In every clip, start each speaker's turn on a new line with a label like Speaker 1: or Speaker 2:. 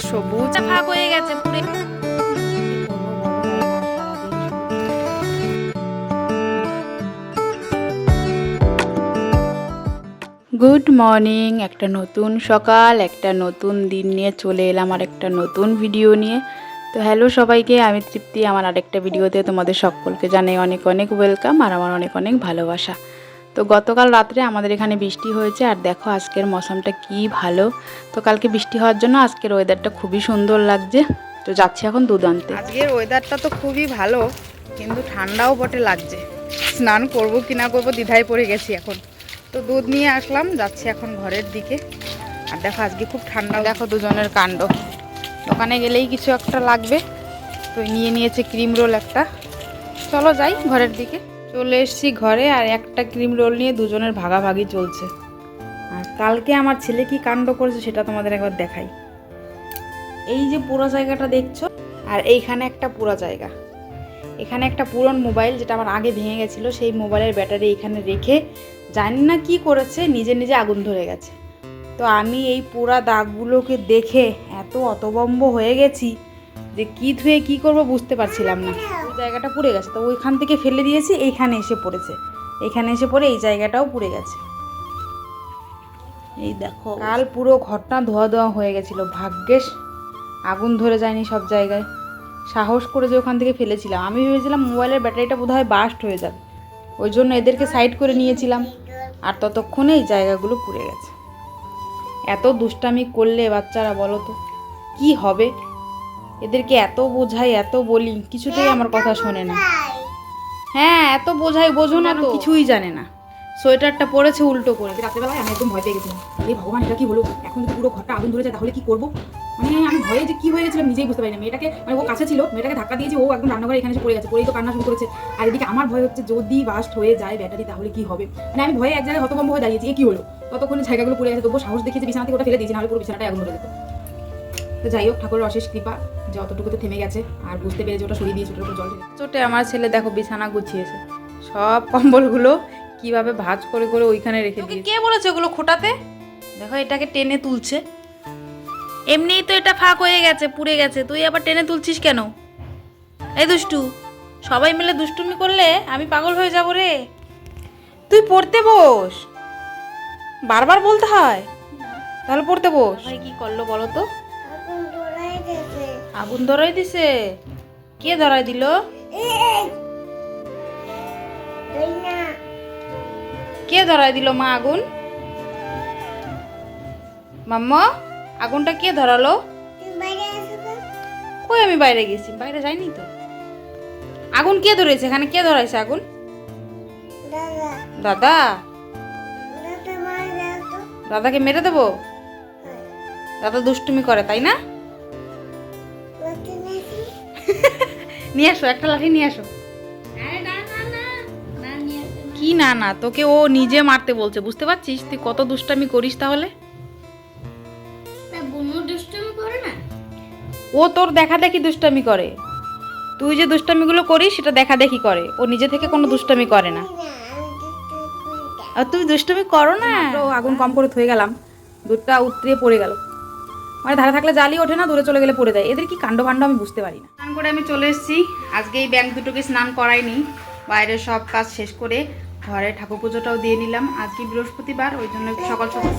Speaker 1: সবুজ ফাঁক হয়ে গেছে পুরে। গুড মর্নিং, একটা নতুন সকাল, একটা নতুন দিন নিয়ে চলে এলাম আর একটা নতুন ভিডিও নিয়ে। তো হ্যালো সবাইকে, আমি তৃপ্তি। আমার আরেকটা ভিডিওতে তোমাদের সকলকে জানাই অনেক অনেক ওয়েলকাম আর আমার অনেক অনেক ভালোবাসা। তো গতকাল রাত্রে আমাদের এখানে বৃষ্টি হয়েছে আর দেখো আজকের মৌসুমটা কি ভালো। তো কালকে বৃষ্টি হওয়ার জন্য আজকের ওয়েদারটা খুবই সুন্দর লাগছে। তো যাচ্ছি এখন দুধ আনতে। আজকের ওয়েদারটা তো খুবই ভালো, কিন্তু ঠান্ডাও বটে লাগছে। স্নান করব কি না করবো দ্বিধায় পড়ে গেছি এখন। তো দুধ নিয়ে আসলাম, যাচ্ছি এখন ঘরের দিকে। আর দেখো আজকে খুব ঠান্ডা, দেখো দুজনের কাণ্ড। দোকানে গেলেই কিছু একটা লাগবে, তো নিয়ে নিয়েছে ক্রিম রোল একটা। চলো যাই ঘরের দিকে। চলে এসেছি ঘরে আর একটা ক্রিম রোল নিয়ে দুজনের ভাগাভাগি চলছে। আর কালকে আমার ছেলে কি কাণ্ড করেছে সেটা তোমাদের একবার দেখাই। এই যে পুরো জায়গাটা দেখছো, আর এইখানে একটা পুরো জায়গা, এখানে একটা পুরনো মোবাইল যেটা আমার আগে ভেঙে গেছিলো, সেই মোবাইলের ব্যাটারি এখানে রেখে জানি না কি করেছে, নিজে নিজে আগুন ধরে গেছে। তো আমি এই পুরা দাগগুলোকে দেখে এত অতবম্ব হয়ে গেছি যে কি ধুয়ে কি করব বুঝতে পারছিলাম না। ওই জায়গাটা পুড়ে গেছে, তো ওইখান থেকে ফেলে দিয়েছি, এইখানে এসে পড়েছে। এইখানে এসে পড়ে এই জায়গাটাও পুড়ে গেছে। এই দেখো, কাল পুরো ঘরটা ধোয়া ধোয়া হয়ে গেছিলো, ভাগ্যেস আগুন ধরে যায়নি সব জায়গায়। সাহস করে যে ওখান থেকে ফেলেছিলাম, আমি ভেবেছিলাম মোবাইলের ব্যাটারিটা বোধহয় বাস্ট হয়ে যাবে, ওই জন্য এদেরকে সাইড করে নিয়েছিলাম। আর ততক্ষণে এই জায়গাগুলো পুড়ে গেছে। এত দুষ্টামি করলে বাচ্চারা বলো তো কি হবে? এদেরকে এত বোঝাই, এত বলি, কিছুতেই আমার কথা শোনে না। হ্যাঁ, এত বোঝাই, বোঝো না তো, কিছুই জানে না। সোয়েটারটা পরেছে উল্টো করে। রাত্রেবেলায় আমি একদম ভয় পেয়ে গেছিলাম, এই ভগবান এটা কি হলো, এখন যদি পুরো ঘরটা আগুন ধরে যায় তাহলে কি করবো। মানে আমি ভয়ে যে কি হয়ে গেছিলাম নিজেই বুঝতে পারি না। মেয়েটাকে, মানে ও কাছে ছিল, মেয়েটাকে ধাক্কা দিয়েছে, ও একদম রান্নাঘরে এখানে এসে পড়ে গেছে, পড়েই তো কান্না শুরু করেছে। আর এদিকে আমার ভয় হচ্ছে যদি বাস্ট হয়ে যায় ব্যাটারি তাহলে কি হবে। মানে আমি ভয়ে এক জায়গায় হতভম্ব হয়ে দাঁড়িয়েছি, এ কি হলো। ততক্ষণে জায়গাগুলো পড়ে গেছে, তবুও সাহস দেখিয়েছে বিছানা থেকে ওটা ফেলে দিয়েছি, নাহলে পুরো বিছানাটাই আগুন ধরে যেত। তো যাই হোক, ঠাকুরের অশেষ কৃপা যে অতটুকুতে থেমে গেছে আর বুঝতে পেরেছে ওটা সরিয়ে দিয়েছে, ওটার উপর জল ঢেলে। চোটে আমার ছেলে দেখো বিছানা গুছিয়েছে, সব কম্বলগুলো কিভাবে ভাঁজ করে করে ওইখানে রেখে দিয়েছে। কে বলেছে ওগুলো খোটাতে? দেখো এটাকে টেনে তুলছে, এমনিই তো এটা ফাঁক হয়ে গেছে, পুড়ে গেছে, তুই আবার টেনে তুলছিস কেন? এই দুষ্টু, সবাই মিলে দুষ্টুমি করলে আমি পাগল হয়ে যাব রে। তুই পড়তে বস, বারবার বলতে হয়? তাহলে পড়তে বস। ভাই কি করলো বলো তো? আগুন ধরাই দিছে। কে ধরাই দিল? কে ধরাই দিল মা আগুন? মাম্মা, আগুনটা কে ধরালো? কই আমি বাইরে গেছি, বাইরে যাইনি তো। আগুন কে ধরেছে এখানে? কে ধরাইছে আগুন? দাদা? দাদাকে মেরে দেবো? দাদা দুষ্টুমি করে তাই না? নিয়ে আসো, একটা লাঠি নিয়ে আসো। কি না না, তোকে ও নিজে মারতে বলছে, বুঝতে পারছিস তুই কত দুষ্টামি করিস? তাহলে ও তোর দেখা দেখি দুষ্টামি করে, তুই যে দুষ্টামিগুলো করিস সেটা দেখা দেখি করে, ও নিজে থেকে কোনো দুষ্টামি করে না। আর তুমি দুষ্টামি করো না। আগুন কম করে থয়ে গেলাম, দুধটা উতরিয়ে পড়ে গেল। মানে ধারে থাকলে জালি ওঠে না, দূরে চলে গেলে পড়ে যায়। এদের কি কাণ্ড কাণ্ড আমি বুঝতে পারি না। স্নান করে আমি চলে এসেছি। আজকে এই ব্যাঙ দুটোকে স্নান করাইনি, বাইরের সব কাজ শেষ করে ঘরে ঠাকুর পুজোটাও দিয়ে নিলাম। আজকে বৃহস্পতিবার, ওই জন্য সকাল সকাল,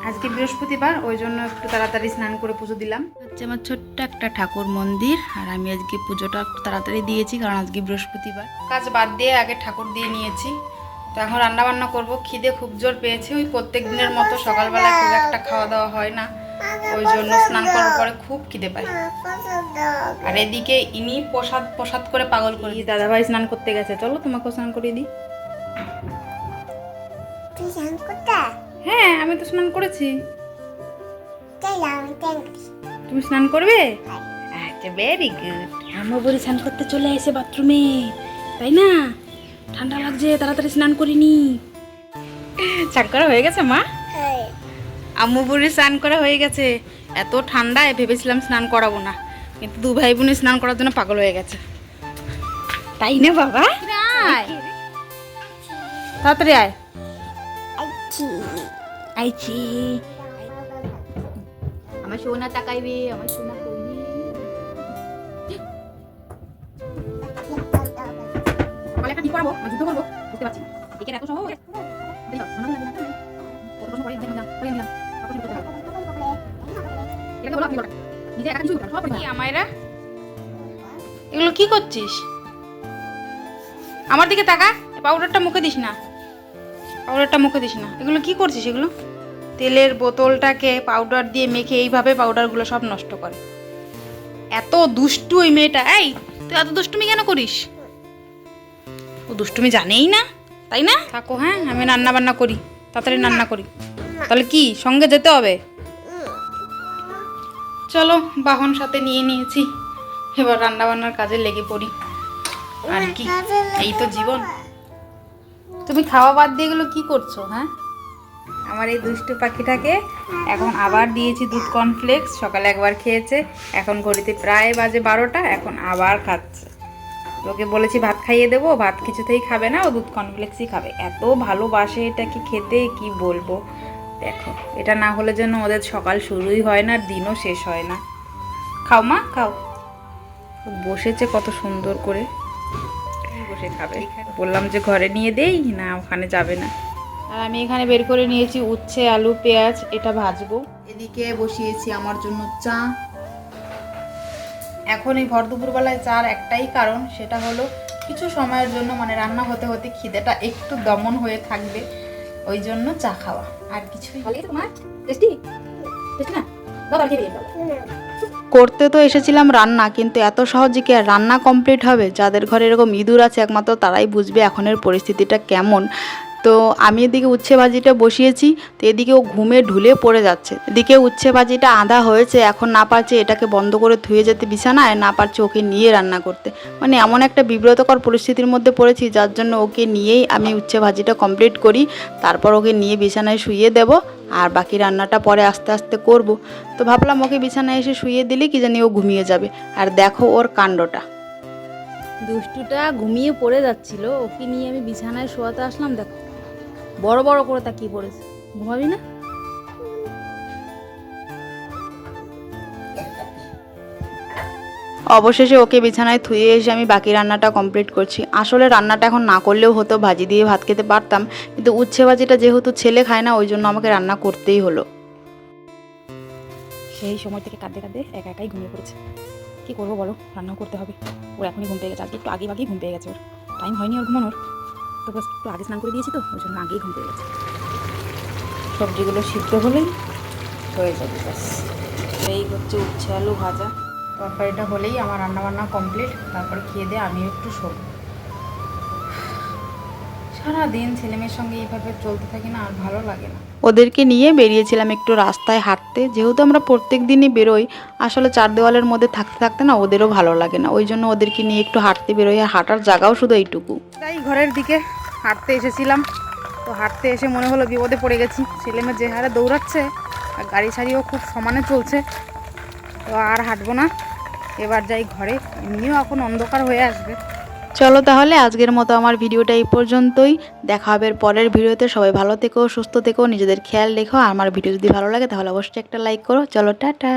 Speaker 1: আজকে বৃহস্পতিবার ওই জন্য একটু তাড়াতাড়ি স্নান করে পুজো দিলাম। হচ্ছে আমার ছোট্ট একটা ঠাকুর মন্দির, আর আমি আজকে পুজোটা একটু তাড়াতাড়ি দিয়েছি কারণ আজকে বৃহস্পতিবার। কাজ বাদ দিয়ে আগে ঠাকুর দিয়ে নিয়েছি। তো এখন রান্না বান্না করবো, খিদে খুব জোর পেয়েছে। ওই প্রত্যেক দিনের মতো সকালবেলায় খুব একটা খাওয়া দাওয়া হয় না, ওই জন্য স্নান করার পরে খুব খিদে পায়। আর এদিকে ইনি প্রসাদ প্রসাদ করে পাগল করি। দাদাভাই স্নান করতে গেছে, চলো তোমাকেও স্নান করিয়ে দিই। হ্যাঁ, আমি তো স্নান করেছি। তুমি স্নান করবে? আচ্ছা, ভেরি গুড। আমার বলি স্নান করতে চলে এসে বাথরুমে, তাই না? ঠান্ডা লাগছে, তাড়াতাড়ি স্নান করিনি। স্নান করা হয়ে গেছে মা? আম্মু বুড়ি স্নান করা হয়ে গেছে। এত ঠান্ডায় ভেবেছিলাম স্নান করাবো না, কিন্তু দু ভাই বোনে স্নান করার জন্য পাগল হয়ে গেছে, তাই না বাবা? তাড়াতাড়ি আয়। আইছি। আমার সোনা তাকাইবে, আমার সোনা কইবে। বলে একটা কি করবো, আমি যুদ্ধ করবো, বুঝতে পারছি না। একে এত সহজ। এগুলো কি করছিস? আমার দিকে তাকা, পাউডারটা মুখে দিস না, পাউডারটা মুখে দিস না। এগুলো কি করছিস? এগুলো তেলের বোতলটাকে পাউডার দিয়ে মেখে এইভাবে পাউডারগুলো সব নষ্ট করে। এত দুষ্টু ওই মেয়েটা। এই তুই এত দুষ্টুমি কেন করিস? ও দুষ্টুমি জানেই না, তাই না? থাকো, হ্যাঁ আমি রান্না বান্না করি, তাড়াতাড়ি রান্না করি। তাহলে কি সঙ্গে যেতে হবে? চলো, বাহন সাথে নিয়ে নিয়েছি, এবার রান্না বান্নার কাজে লেগে পড়ি। আর কি, এই তো জীবন। তুমি খাওয়া বাদ দিয়ে গেলো কি করছো? হ্যাঁ, আমার এই দুষ্টু পাখিটাকে এখন আবার দিয়েছি দুধ কর্নফ্লেক্স। সকালে একবার খেয়েছে, এখন ঘড়িতে প্রায় বাজে 12টা, এখন আবার খাচ্ছে। ওকে বলেছি ভাত খাইয়ে দেবো, ভাত কিছুতেই খাবে না, ও দুধ কর্নফ্লেক্সই খাবে। এত ভালোবাসে এটাকে খেতে, কি বলবো। দেখো, এটা না হলে যেন ওদের সকাল শুরুই হয় না, আর দিনও শেষ হয় না। খাও মা, খাও। বসেছে কত সুন্দর করে, বসে খাবে। বললাম যে ঘরে নিয়ে দেই, না ওখানে যাবে না। আর আমি এখানে বের করে নিয়েছি উচ্ছে, আলু, পেঁয়াজ, এটা ভাজবো। এদিকে বসিয়েছি আমার জন্য চা। এখন এই ভর দুপুরবেলায় চার একটাই কারণ, সেটা হলো কিছু সময়ের জন্য মানে রান্না হতে হতে খিদেটা একটু দমন হয়ে থাকবে, ওই জন্য চা খাওয়া, আর কিছুই। করতে তো এসেছিলাম রান্না, কিন্তু এত সহজে কি আর রান্না কমপ্লিট হবে? যাদের ঘরে এরকম ইঁদুর আছে একমাত্র তারাই বুঝবে এখনের পরিস্থিতিটা কেমন। তো আমি এদিকে উচ্ছে ভাজিটা বসিয়েছি, তো এদিকে ও ঘুমে ঢুলে পড়ে যাচ্ছে। এদিকে উচ্ছে ভাজিটা আধা হয়েছে, এখন না পারছে এটাকে বন্ধ করে ধুয়ে যেতে বিছানায়, না পারছে ওকে নিয়ে রান্না করতে। মানে এমন একটা বিব্রতকর পরিস্থিতির মধ্যে পড়েছি, যার জন্য ওকে নিয়েই আমি উচ্ছে ভাজিটা কমপ্লিট করি, তারপর ওকে নিয়ে বিছানায় শুইয়ে দেব, আর বাকি রান্নাটা পরে আস্তে আস্তে করব। তো ভাবলাম ওকে বিছানায় এসে শুইয়ে দিলে কি জানি ও ঘুমিয়ে যাবে। আর দেখো ওর কাণ্ডটা, দুষ্টুটা ঘুমিয়ে পড়ে যাচ্ছিল, ওকে নিয়ে আমি বিছানায় শোয়াতে আসলাম, দেখো বড় বড় করে তাকিয়ে পড়েছে। ঘুমাবি না? অবশেষে ওকে বিছানায় থুয়ে এসে আমি বাকি রান্নাটা কমপ্লিট করছি। আসলে রান্নাটা এখন না করলেও হতো, ভাজি দিয়ে ভাত খেতে পারতাম, কিন্তু উচ্ছে ভাজিটা যেহেতু ছেলে খায় না, ওই জন্য আমাকে রান্না করতেই হলো। সেই সময় থেকে কাঁদতে কাঁদতে একা একাই ঘুমিয়ে পড়েছে। কী করবো বলো, রান্নাও করতে হবে। ও এখনই ঘুম পেয়ে গেছে, আজকে একটু আগে ঘুম পেয়ে গেছে, ওর টাইম হয়নি ওর ঘুমানোর, তো বাস একটু আগে স্নান করে দিয়েছি, তো ওই জন্য আগেই ঘুম পেয়ে গেছে। সবজিগুলো সিদ্ধ হলেই হয়ে যাবে, ব্যাস। এই হচ্ছে উচ্ছে আলু ভাজা। তরকারিটা হলেই আমার রান্নাবান্না কমপ্লিট, তারপরে খেয়ে দিয়ে আমিও একটু শোব। সারাদিন ছেলেমেয়ের সঙ্গে এইভাবে চলতে থাকি না, আর ভালো লাগে না। ওদেরকে নিয়ে বেরিয়েছিলাম একটু রাস্তায় হাঁটতে, যেহেতু আমরা প্রত্যেক দিনই বেরোই। আসলে চার দেওয়ালের মধ্যে থাকতে থাকতে না ওদেরও ভালো লাগে না, ওই জন্য ওদেরকে নিয়ে একটু হাঁটতে বেরোই, আর হাঁটার জায়গাও শুধু এইটুকু। তাই ঘরের দিকে হাঁটতে এসেছিলাম, তো হাঁটতে এসে মনে হলো বিপদে পড়ে গেছি। ছেলেমেয়ে যে হারে দৌড়াচ্ছে, আর গাড়ি ছাড়িও খুব সমানে চলছে, তো আর হাঁটবো না, এবার যাই ঘরে। এমনিও এখন অন্ধকার হয়ে আসবে। চলো তাহলে আজকের মতো আমার ভিডিওটা এই পর্যন্তই। দেখা হবে পরের ভিডিওতে। সবাই ভালো থেকো, সুস্থ থেকো, নিজেদের খেয়াল রেখো। আর আমার ভিডিও যদি ভালো লাগে তাহলে অবশ্যই একটা লাইক করো। চলো, টাটা।